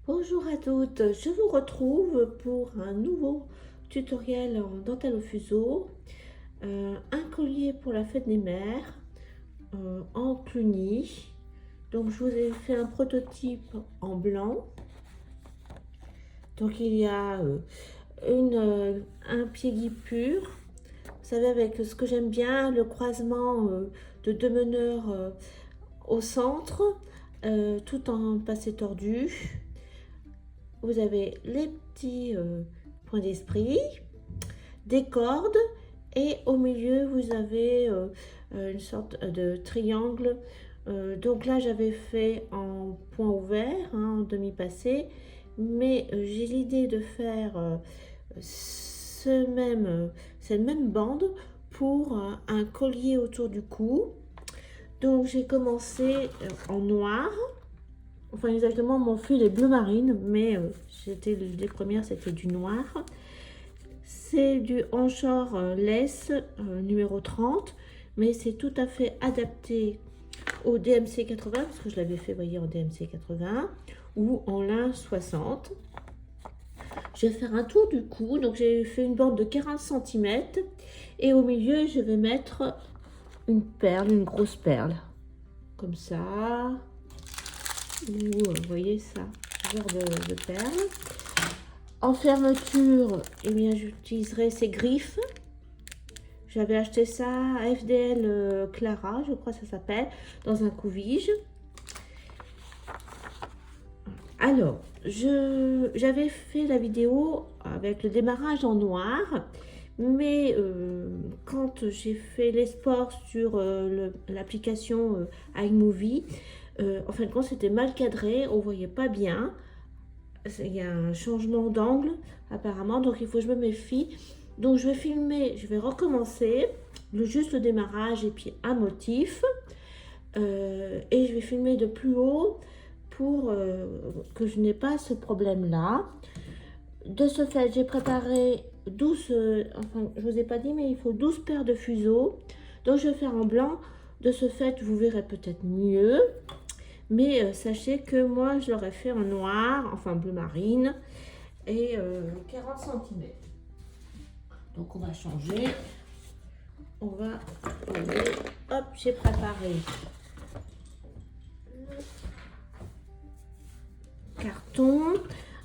Bonjour à toutes, je vous retrouve pour un nouveau tutoriel en dentelle au fuseau, un collier pour la fête des mères en cluny. Donc je vous ai fait un prototype en blanc. Donc il y a un pied guipure, vous savez, avec ce que j'aime bien, le croisement de deux meneurs au centre, tout en passé tordu. Vous avez les petits points d'esprit, des cordes, et au milieu vous avez une sorte de triangle. Donc là j'avais fait en point ouvert, hein, en demi-passé, mais j'ai l'idée de faire cette même bande pour un collier autour du cou. Donc j'ai commencé en noir. Enfin, exactement, mon fil est bleu marine, mais les premières, c'était du noir. C'est du Anchor lace numéro 30, mais c'est tout à fait adapté au DMC 80, parce que je l'avais fait, voyez, en DMC 80 ou en lin 60. Je vais faire un tour du cou, donc j'ai fait une bande de 40 cm, et au milieu, je vais mettre une perle, une grosse perle, comme ça. Vous voyez ça, genre de perles. En fermeture, eh bien, j'utiliserai ces griffes. J'avais acheté ça à FDL Clara, je crois que ça s'appelle, dans un couvige. Alors, j'avais fait la vidéo avec le démarrage en noir, mais quand j'ai fait les sports sur l'application iMovie, en fin de compte, c'était mal cadré, on voyait pas bien. Il y a un changement d'angle apparemment, donc il faut que je me méfie. Donc je vais filmer, je vais recommencer juste le démarrage et puis un motif, et je vais filmer de plus haut pour que je n'ai pas ce problème là. De ce fait, j'ai préparé 12, enfin je vous ai pas dit, mais il faut 12 paires de fuseaux, donc je vais faire en blanc. De ce fait, vous verrez peut-être mieux, mais sachez que moi je l'aurais fait en noir, enfin bleu marine, et 40 cm. Donc on va changer. On va aller. Hop, j'ai préparé le carton.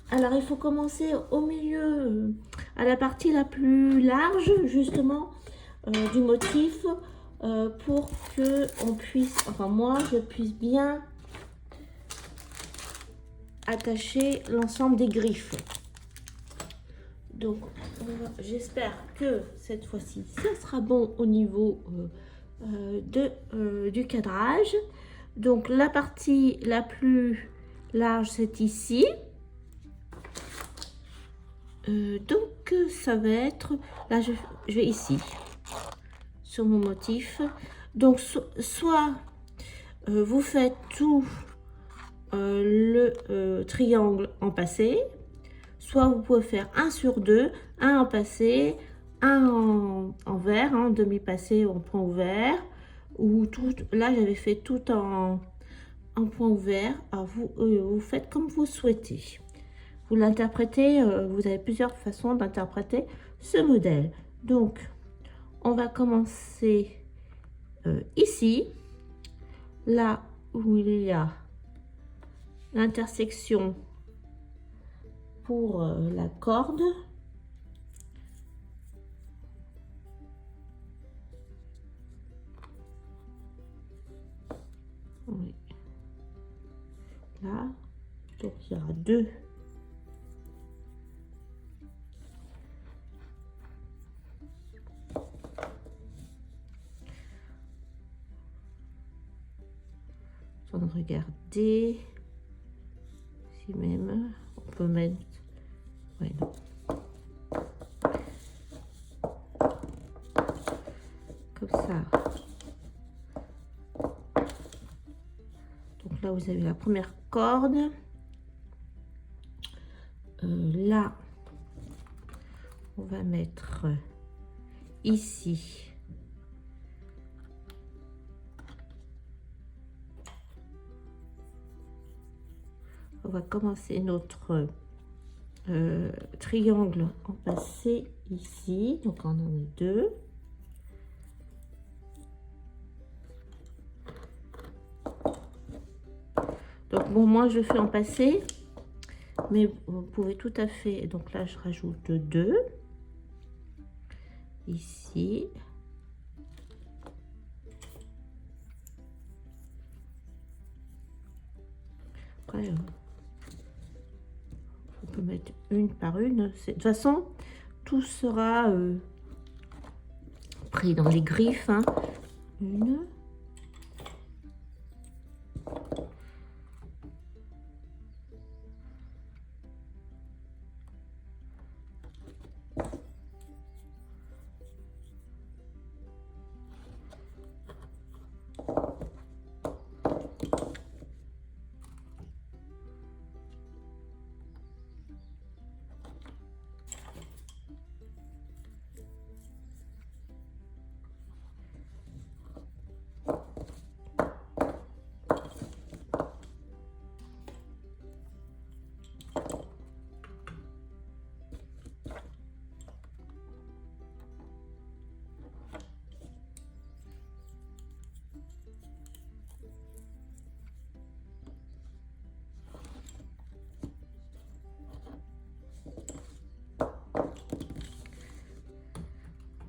Alors il faut commencer au milieu, à la partie la plus large justement du motif, pour que on puisse, enfin moi je puisse bien attacher l'ensemble des griffes. Donc, j'espère que cette fois-ci, ça sera bon au niveau du cadrage. Donc, la partie la plus large, c'est ici. Donc, ça va être... Là, je vais ici, sur mon motif. Donc, soit vous faites tout le triangle en passé, soit vous pouvez faire 1 sur 2, un en passé, un en vert, en demi-passé ou en point ouvert, ou tout. Là j'avais fait tout en point ouvert. Alors vous faites comme vous souhaitez. Vous l'interprétez, vous avez plusieurs façons d'interpréter ce modèle. Donc on va commencer ici, là où il y a l'intersection pour la corde. Oui. Là, donc il y aura deux. En train de regarder si même on peut mettre. Ouais, non. Comme ça. Donc là, vous avez la première corde. Là, on va mettre ici on va commencer notre triangle en passé ici. Donc on en a 2. Donc bon, moi je fais en passé, mais vous pouvez tout à fait. Donc là je rajoute 2 ici. Après, on peut mettre une par une. De toute façon, tout sera pris dans les griffes. Hein. Une.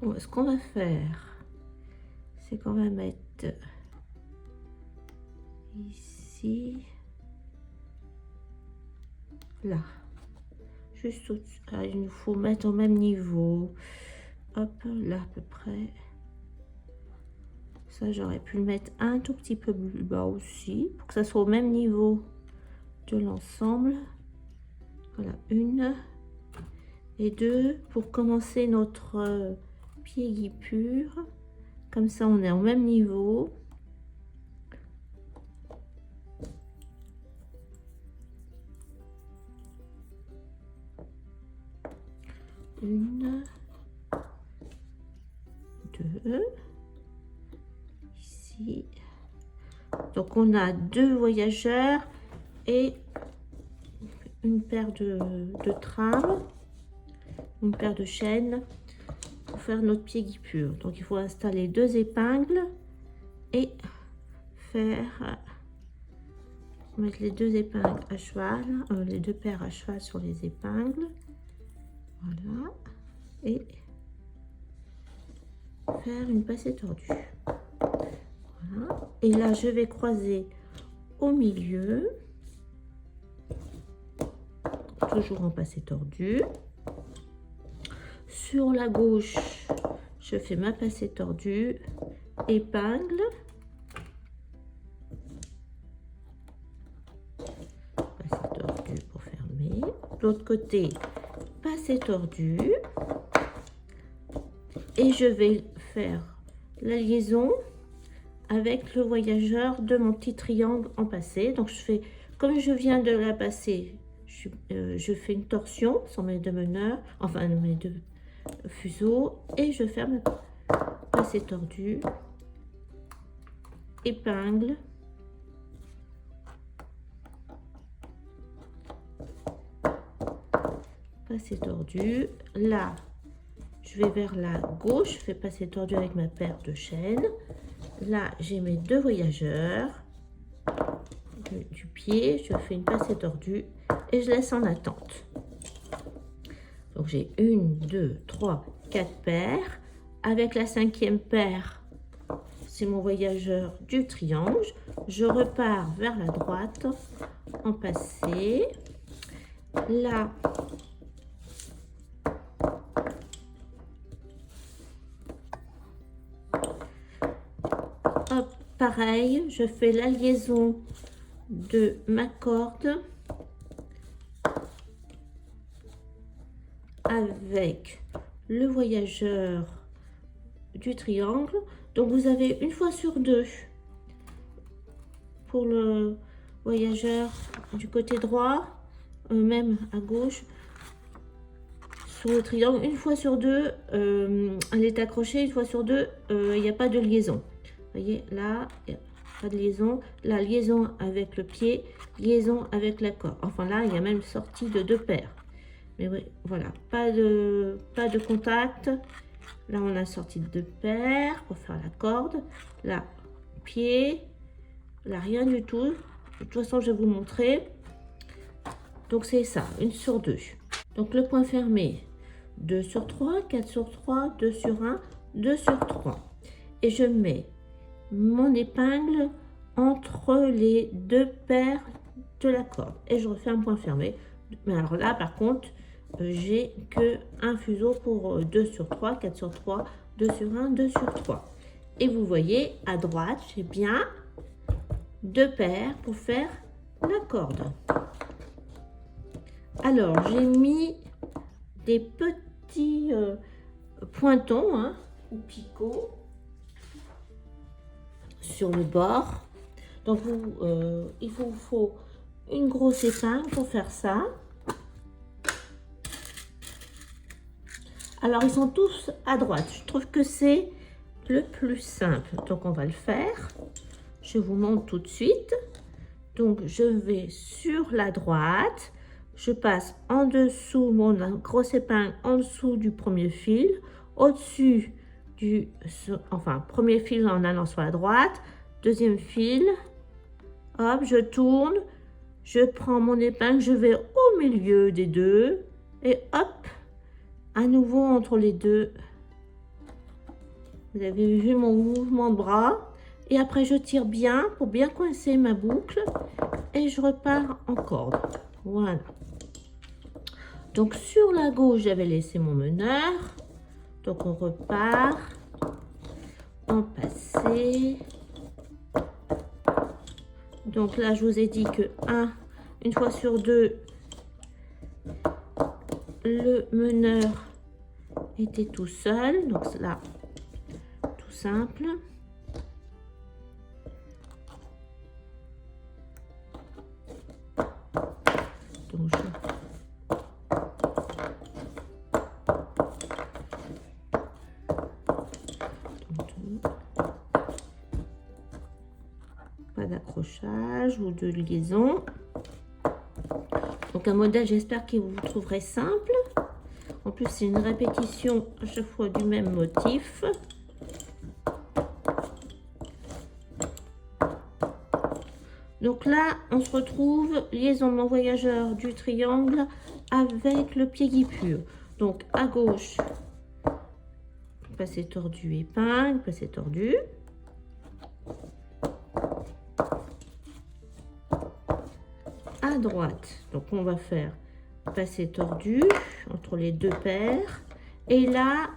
Bon, ce qu'on va faire, c'est qu'on va mettre ici, là, juste au-dessus. Ah, il nous faut mettre au même niveau. Hop, là à peu près. Ça, j'aurais pu le mettre un tout petit peu plus bas aussi, pour que ça soit au même niveau de l'ensemble. Voilà, 1 et 2 pour commencer notre pied guipure. Comme ça, on est au même niveau. Une, 2, ici. Donc, on a 2 voyageurs et une paire de trames, une paire de chaînes pour faire notre pied guipure. Donc, il faut installer 2 épingles et faire mettre les 2 épingles à cheval, les 2 paires à cheval sur les épingles. Voilà, et faire une passée tordue. Voilà. Et là, je vais croiser au milieu, toujours en passée tordue. Sur la gauche, je fais ma passée tordue, épingle, passée tordue pour fermer. De l'autre côté, passée tordue, et je vais faire la liaison avec le voyageur de mon petit triangle en passé. Donc je fais, comme je viens de la passer, je fais une torsion sur mes 2 meneurs, enfin mes 2 fuseaux, et je ferme passée tordue, épingle, passée tordue. Là, je vais vers la gauche, je fais passer tordue avec ma paire de chaînes. Là, j'ai mes 2 voyageurs du pied, je fais une passée tordue et je laisse en attente. Donc j'ai 1, 2, 3, 4 paires. Avec la 5e paire, c'est mon voyageur du triangle. Je repars vers la droite en passé. Là, hop, pareil, je fais la liaison de ma corde avec le voyageur du triangle. Donc vous avez une fois sur 2 pour le voyageur du côté droit, même à gauche sur le triangle, une fois sur 2 elle est accrochée, une fois sur 2 il n'y a pas de liaison. Vous voyez là, pas de liaison. La liaison avec le pied, liaison avec la corde. Enfin là, il y a même sorti de 2 paires. Mais oui, voilà, pas de contact. Là, on a sorti de 2 paires pour faire la corde. Là, pied. Là, rien du tout. De toute façon, je vais vous montrer. Donc, c'est ça, 1 sur 2. Donc, le point fermé, 2 sur 3, 4 sur 3, 2 sur 1, 2 sur 3. Et je mets mon épingle entre les 2 paires de la corde. Et je refais un point fermé. Mais alors là, par contre, j'ai que un fuseau pour 2 sur 3, 4 sur 3, 2 sur 1, 2 sur 3. Et vous voyez, à droite, j'ai bien 2 paires pour faire la corde. Alors, j'ai mis des petits pointons, hein, ou picots sur le bord. Donc, il vous faut une grosse épingle pour faire ça. Alors, ils sont tous à droite. Je trouve que c'est le plus simple. Donc, on va le faire. Je vous montre tout de suite. Donc, je vais sur la droite. Je passe en dessous mon grosse épingle, en dessous du premier fil. Au-dessus du... Enfin, premier fil en allant sur la droite. Deuxième fil. Hop, je tourne. Je prends mon épingle. Je vais au milieu des deux. Et hop, à nouveau entre les deux. Vous avez vu mon mouvement de bras. Et après, je tire bien pour bien coincer ma boucle. Et je repars en corde. Voilà. Donc, sur la gauche, j'avais laissé mon meneur. Donc, on repart. En passé. Donc là, je vous ai dit que une fois sur deux, le meneur était tout seul. Donc là, tout simple. Donc pas d'accrochage ou de liaison. Donc un modèle, j'espère que vous trouverez simple. En plus, c'est une répétition à chaque fois du même motif. Donc là, on se retrouve liaison de mon voyageur du triangle avec le pied guipure. Donc à gauche, passer tordu, épingle, passer tordu. À droite, donc on va faire passer tordu entre les deux paires. Et là,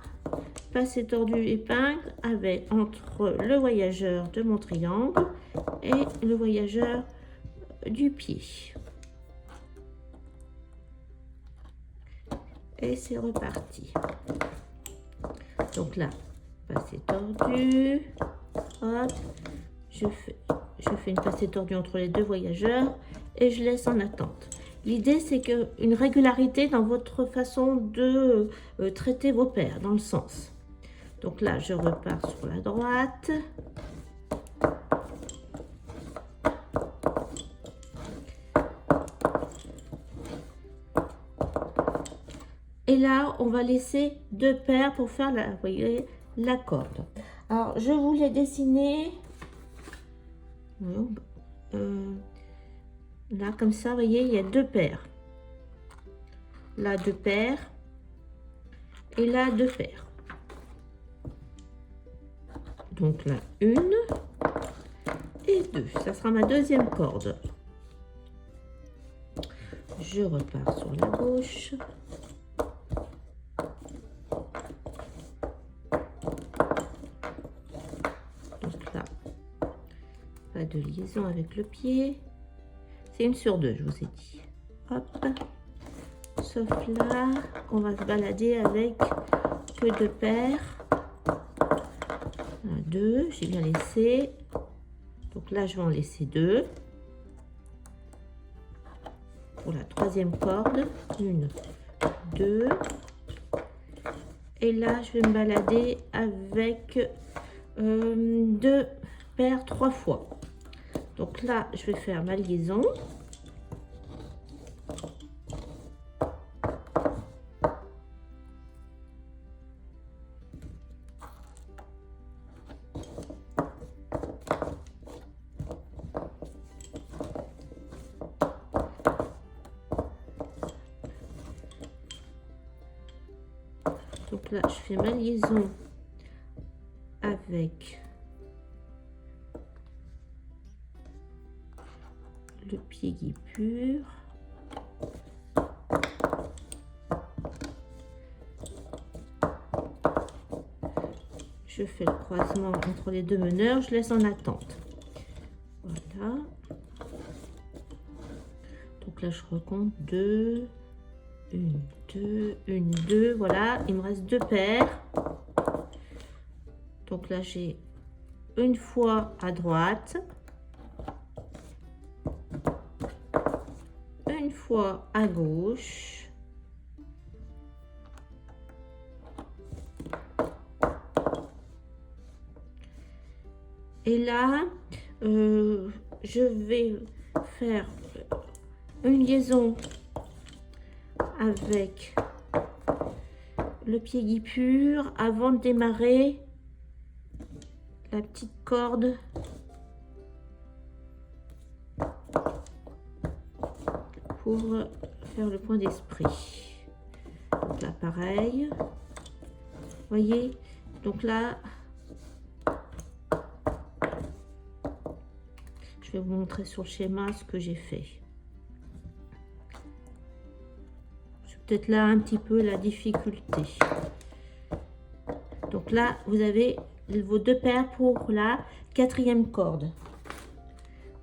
passer tordu, épingle avec entre le voyageur de mon triangle et le voyageur du pied. Et c'est reparti. Donc là, passer tordu, hop, je fais une passée tordue entre les deux voyageurs et je laisse en attente. L'idée, c'est une régularité dans votre façon de traiter vos paires, dans le sens. Donc là, je repars sur la droite. Et là, on va laisser deux paires pour faire la, vous voyez, la corde. Alors, je voulais dessiner là, comme ça, vous voyez, il y a deux paires. Là, deux paires. Et là, deux paires. Donc là, une et deux. Ça sera ma deuxième corde. Je repars sur la gauche. Donc là, pas de liaison avec le pied. C'est une sur deux, je vous ai dit. Hop. Sauf là, on va se balader avec que deux paires. Là, deux, j'ai bien laissé. Donc là, je vais en laisser deux. Pour la troisième corde, une, deux. Et là, je vais me balader avec deux paires trois fois. Donc là, je vais faire ma liaison. Donc là, je fais ma liaison avec le pied guipure. Je fais le croisement entre les deux meneurs, je laisse en attente. Voilà. Donc là, je recompte 2, 1, 2, 1, 2. Voilà, il me reste 2 paires. Donc là, j'ai une fois à droite, une fois à gauche. Et là, je vais faire une liaison avec le pied guipure avant de démarrer la petite corde pour faire le point d'esprit. Donc là, pareil. Voyez, donc là, je vais vous montrer sur le schéma ce que j'ai fait. C'est peut-être là un petit peu la difficulté. Donc là, vous avez vos 2 paires pour la 4e corde.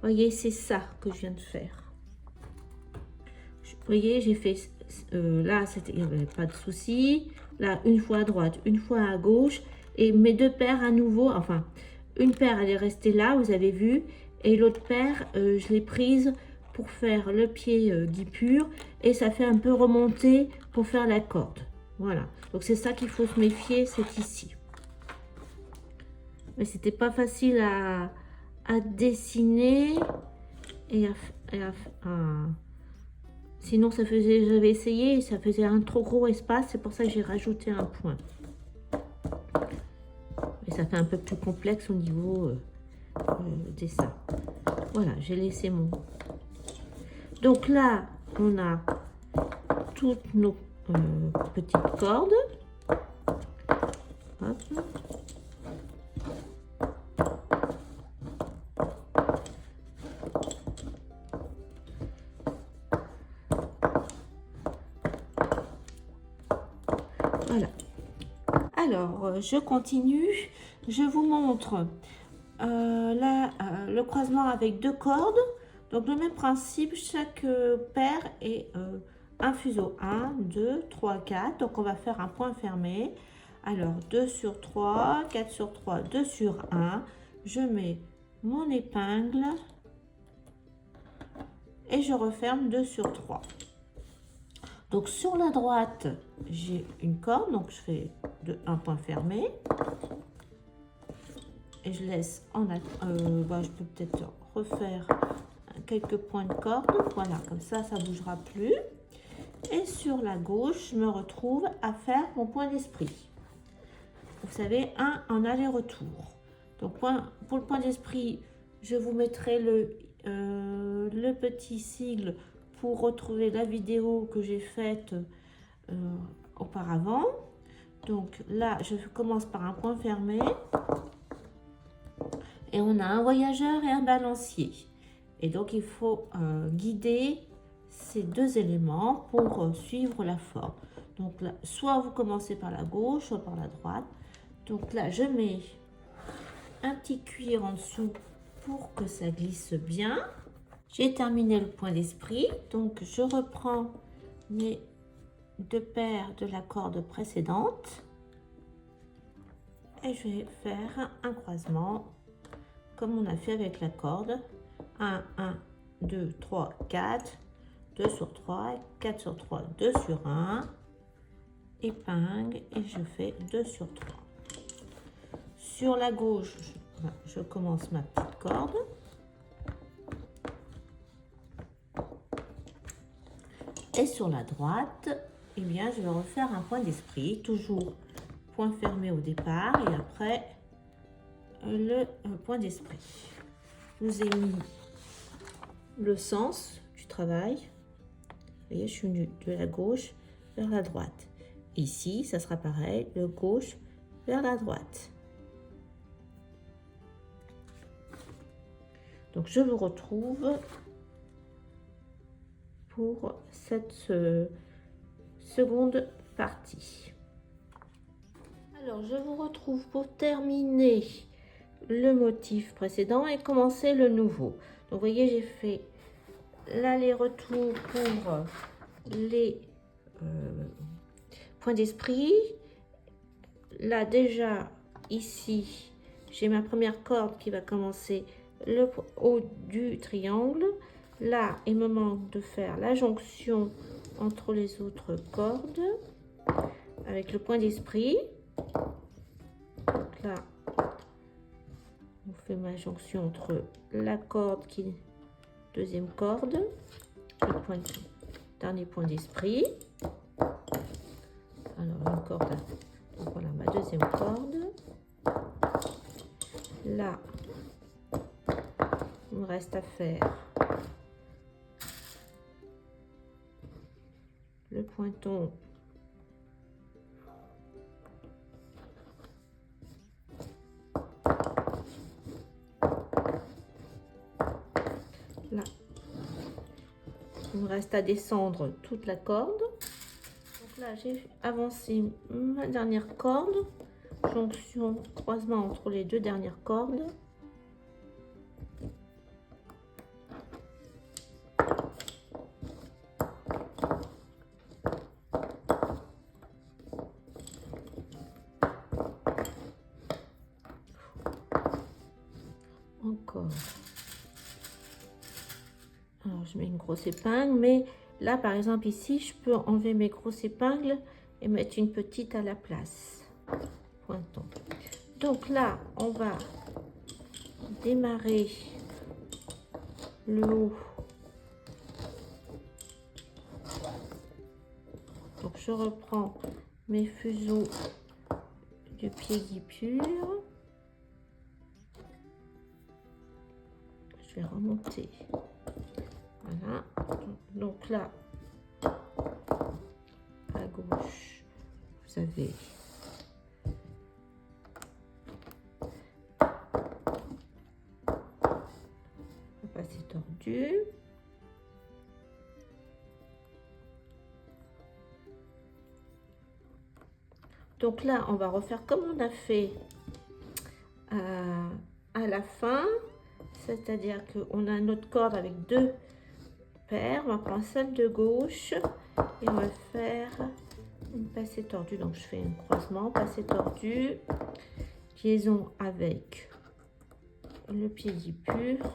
Voyez, c'est ça que je viens de faire. Vous voyez, j'ai fait là, il n'y avait pas de souci. Là, une fois à droite, une fois à gauche. Et mes 2 paires à nouveau, enfin, une paire, elle est restée là, vous avez vu. Et l'autre paire, je l'ai prise pour faire le pied guipure. Et ça fait un peu remonter pour faire la corde. Voilà. Donc, c'est ça qu'il faut se méfier, c'est ici. Mais c'était pas facile à dessiner et sinon ça faisait, j'avais essayé et ça faisait un trop gros espace, c'est pour ça que j'ai rajouté un point. Et ça fait un peu plus complexe au niveau dessin. Voilà, j'ai laissé mon. Donc là, on a toutes nos petites cordes. Hop. Voilà. Alors, je continue. Je vous montre là le croisement avec 2 cordes. Donc, le même principe, chaque paire est un fuseau. 1, 2, 3, 4. Donc, on va faire un point fermé. Alors, 2 sur 3, 4 sur 3, 2 sur 1. Je mets mon épingle et je referme 2 sur 3. Donc sur la droite, j'ai une corde, donc je fais un point fermé. Et je laisse je peux peut-être refaire quelques points de corde. Voilà, comme ça, ça ne bougera plus. Et sur la gauche, je me retrouve à faire mon point d'esprit. Vous savez, un en aller-retour. Donc pour le point d'esprit, je vous mettrai le petit sigle pour retrouver la vidéo que j'ai faite auparavant. Donc là, je commence par un point fermé. Et on a un voyageur et un balancier. Et donc, il faut guider ces 2 éléments pour suivre la forme. Donc là, soit vous commencez par la gauche, soit par la droite. Donc là, je mets un petit cuir en dessous pour que ça glisse bien. J'ai terminé le point d'esprit, donc je reprends mes 2 paires de la corde précédente et je vais faire un croisement comme on a fait avec la corde. 1, 1, 2, 3, 4, 2 sur 3, 4 sur 3, 2 sur 1, épingle et je fais 2 sur 3. Sur la gauche, je commence ma petite corde. Et sur la droite, eh bien, je vais refaire un point d'esprit, toujours point fermé au départ et après le point d'esprit. Je vous ai mis le sens du travail. Vous voyez, je suis venue de la gauche vers la droite. Ici, ça sera pareil, de gauche vers la droite. Donc, je vous retrouve pour cette seconde partie. Alors, je vous retrouve pour terminer le motif précédent et commencer le nouveau. Donc, vous voyez, j'ai fait l'aller-retour pour les points d'esprit. Là, déjà, ici, j'ai ma première corde qui va commencer le haut du triangle. Là, il me manque de faire la jonction entre les autres cordes avec le point d'esprit. Là, on fait ma jonction entre la corde qui deuxième corde, le dernier point d'esprit. Alors une corde, donc voilà ma deuxième corde. Là, il me reste à faire le pointon là. Il me reste à descendre toute la corde. Donc là, j'ai avancé ma dernière corde, jonction, croisement entre les deux dernières cordes. Encore. Alors, je mets une grosse épingle, mais là, par exemple, ici, je peux enlever mes grosses épingles et mettre une petite à la place. Pointon. Donc là, on va démarrer le haut. Donc, je reprends mes fuseaux du pied guipure. Je vais remonter. Voilà. Donc là, à gauche, vous avez le passé tordu. Donc là, on va refaire comme on a fait à la fin, c'est-à-dire qu'on a notre corde avec deux paires. On va prendre celle de gauche et on va faire une passée tordue. Donc je fais un croisement, passée tordue, liaison avec le pied guipure.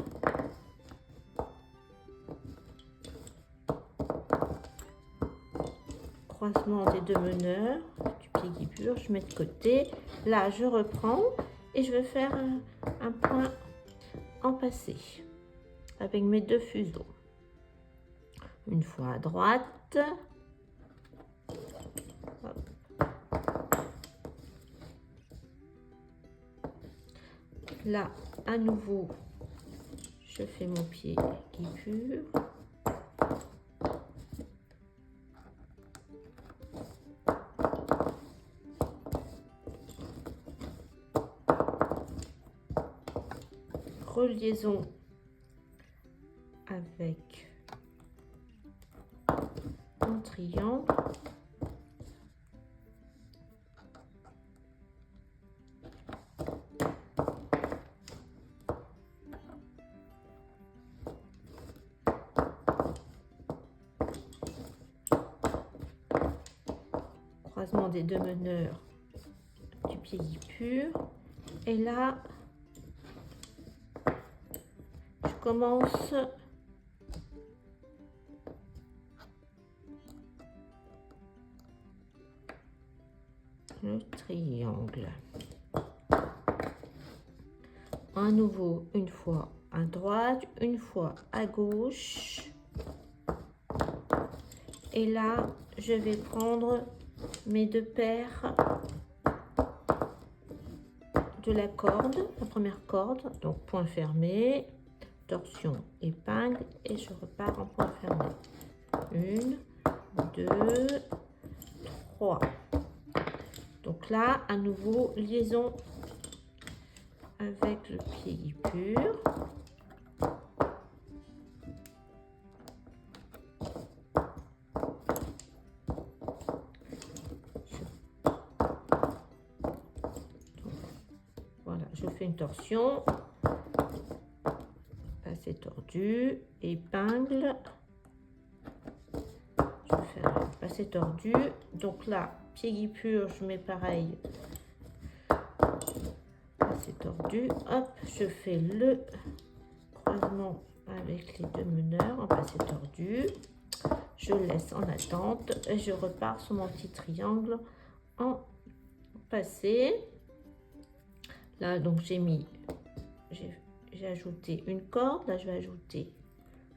Croisement des deux meneurs du pied guipure, je mets de côté. Là, je reprends et je vais faire un point en passé avec mes deux fuseaux. Une fois à droite. Hop. Là, à nouveau, je fais mon pied guipure. Reliaison avec un triangle. Croisement des deux meneurs du pied guipure. Et là, je commence le triangle. À nouveau, une fois à droite, une fois à gauche. Et là, je vais prendre mes 2 paires de la corde, la première corde, donc point fermé, torsion, épingle, et je repars en point fermé. 1, 2, 3. Donc là, à nouveau, liaison avec le pied guipure. Voilà, je fais une torsion, passé tordu, épingle, je fais un passé tordu. Donc là, pied guipure, je mets pareil, passé tordu, hop, je fais le croisement avec les 2 meneurs en passé tordu, je laisse en attente et je repars sur mon petit triangle en passé. Là, donc j'ai ajouté une corde, là je vais ajouter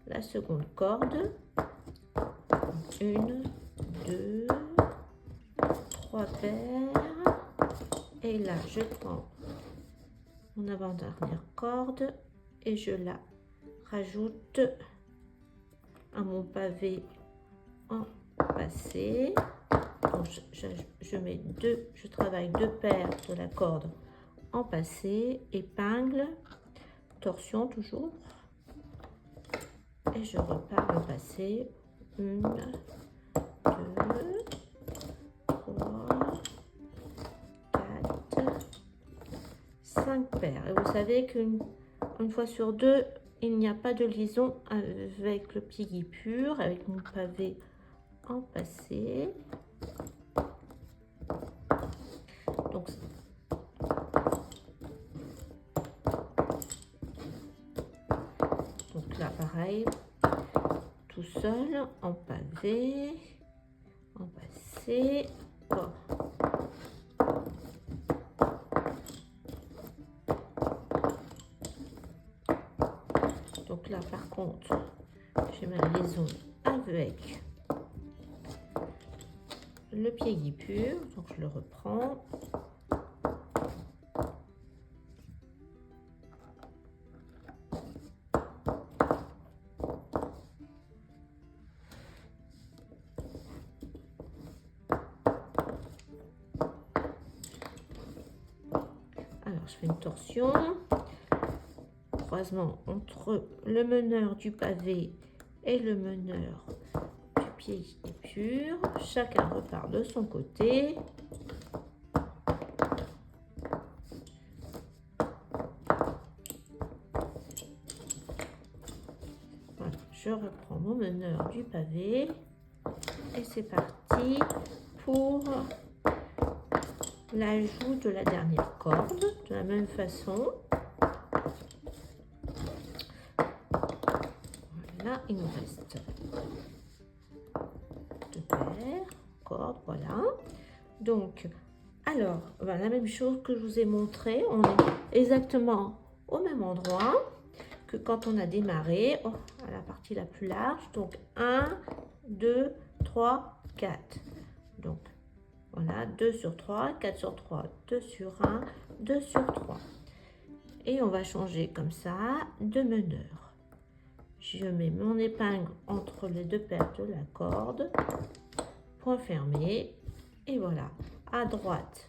la seconde corde, 1, 2, 3 paires, et là je prends mon avant-dernière corde et je la rajoute à mon pavé en passé. Donc je travaille 2 paires de la corde en passé, épingle, torsion toujours, et je repars en passé. 1, 2, 3, 4, 5 paires. Et vous savez qu'une fois sur 2, il n'y a pas de liaison avec le pied guipure, avec mon pavé en passé. Donc là, pareil, tout seul, en pavé, en passé. Bon. Donc là, par contre, j'ai ma liaison avec le pied guipure, donc je le reprends. Alors, je fais une torsion, croisement entre le meneur du pavé et le meneur du pied guipure. Chacun repart de son côté. Voilà, je reprends mon meneur du pavé et c'est parti pour l'ajout de la dernière corde de la même façon. Voilà, il nous reste 2 paires cordes, voilà. Donc alors voilà, la même chose que je vous ai montré, on est exactement au même endroit que quand on a démarré, à la partie la plus large. Donc 1, 2, 3, 4. Donc voilà, 2 sur 3, 4 sur 3, 2 sur 1, 2 sur 3. Et on va changer comme ça de meneur. Je mets mon épingle entre les 2 paires de la corde, point fermé, et voilà, à droite,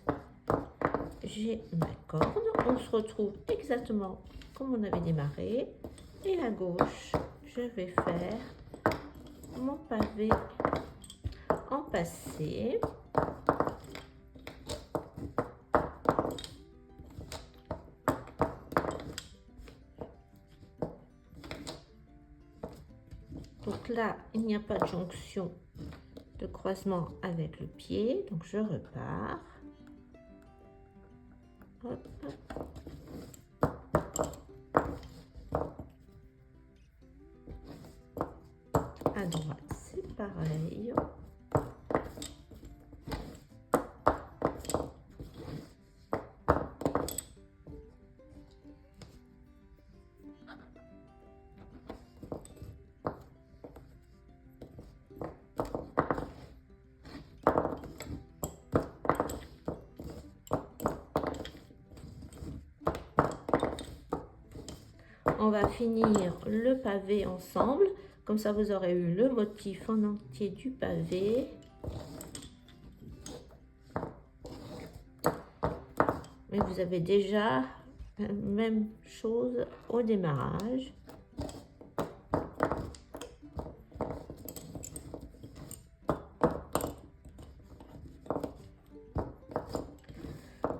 j'ai ma corde. On se retrouve exactement comme on avait démarré, et à gauche, je vais faire mon pavé en passé. Donc là, il n'y a pas de jonction de croisement avec le pied, donc je repars. Hop, hop. À droite, c'est pareil. on va finir le pavé ensemble. Comme ça, vous aurez eu le motif en entier du pavé. Mais vous avez déjà la même chose au démarrage.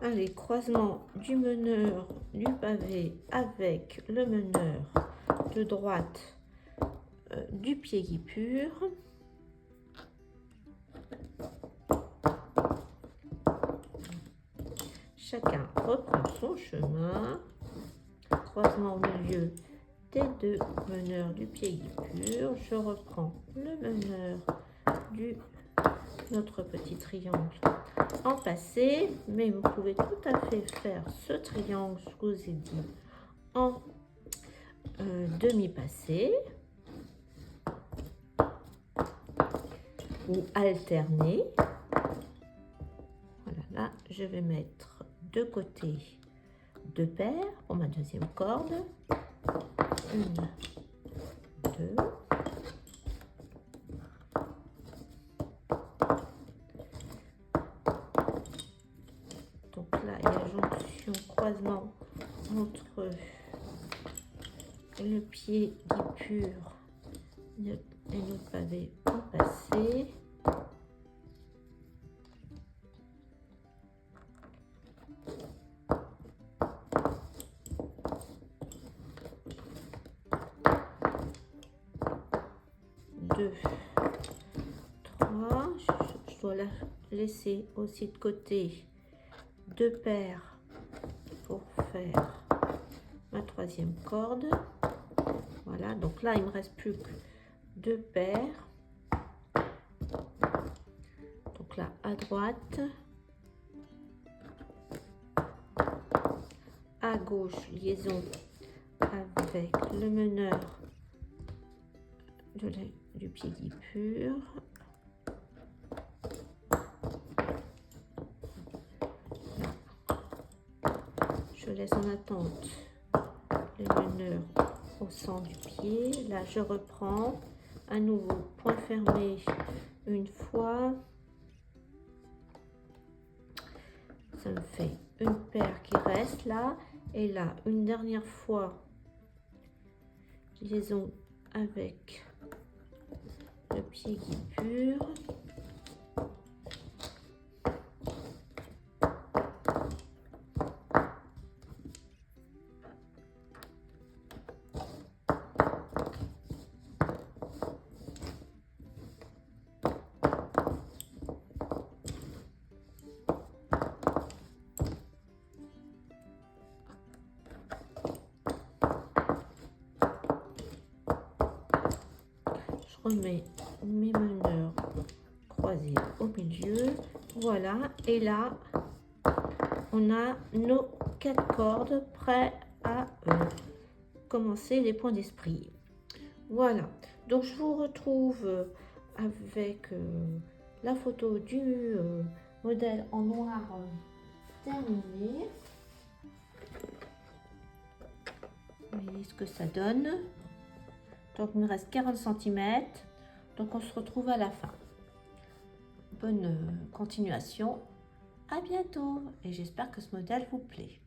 Allez, croisement du meneur du pavé avec le meneur de droite du pied guipure. Chacun reprend son chemin. Croisement au milieu des deux meneurs du pied guipure. Je reprends le meneur du notre petit triangle en passé, mais vous pouvez tout à fait faire ce triangle, je vous ai dit, en demi-passé ou alterner. Voilà, là je vais mettre de côté 2 paires pour ma deuxième corde. 1, 2. Donc là, il y a jonction, croisement entre le pied guipure et notre pavé en passé. Deux, trois, je dois la laisser aussi de côté 2 paires pour faire ma troisième corde. Voilà, donc là il me reste plus que 2 paires. Donc là à droite, à gauche, liaison avec le meneur du pied guipure. Je laisse en attente les meneurs au centre du pied. Là, je reprends à nouveau point fermé une fois. Ça me fait une paire qui reste là. Et là, une dernière fois, liaison avec le pied guipure. Je remets mes meneurs croisés au milieu. Voilà, et là on a nos 4 cordes prêts à commencer les points d'esprit. Voilà, donc je vous retrouve avec la photo du modèle en noir terminé. Vous voyez ce que ça donne. Donc il me reste 40 cm, donc on se retrouve à la fin. Bonne continuation, à bientôt et j'espère que ce modèle vous plaît.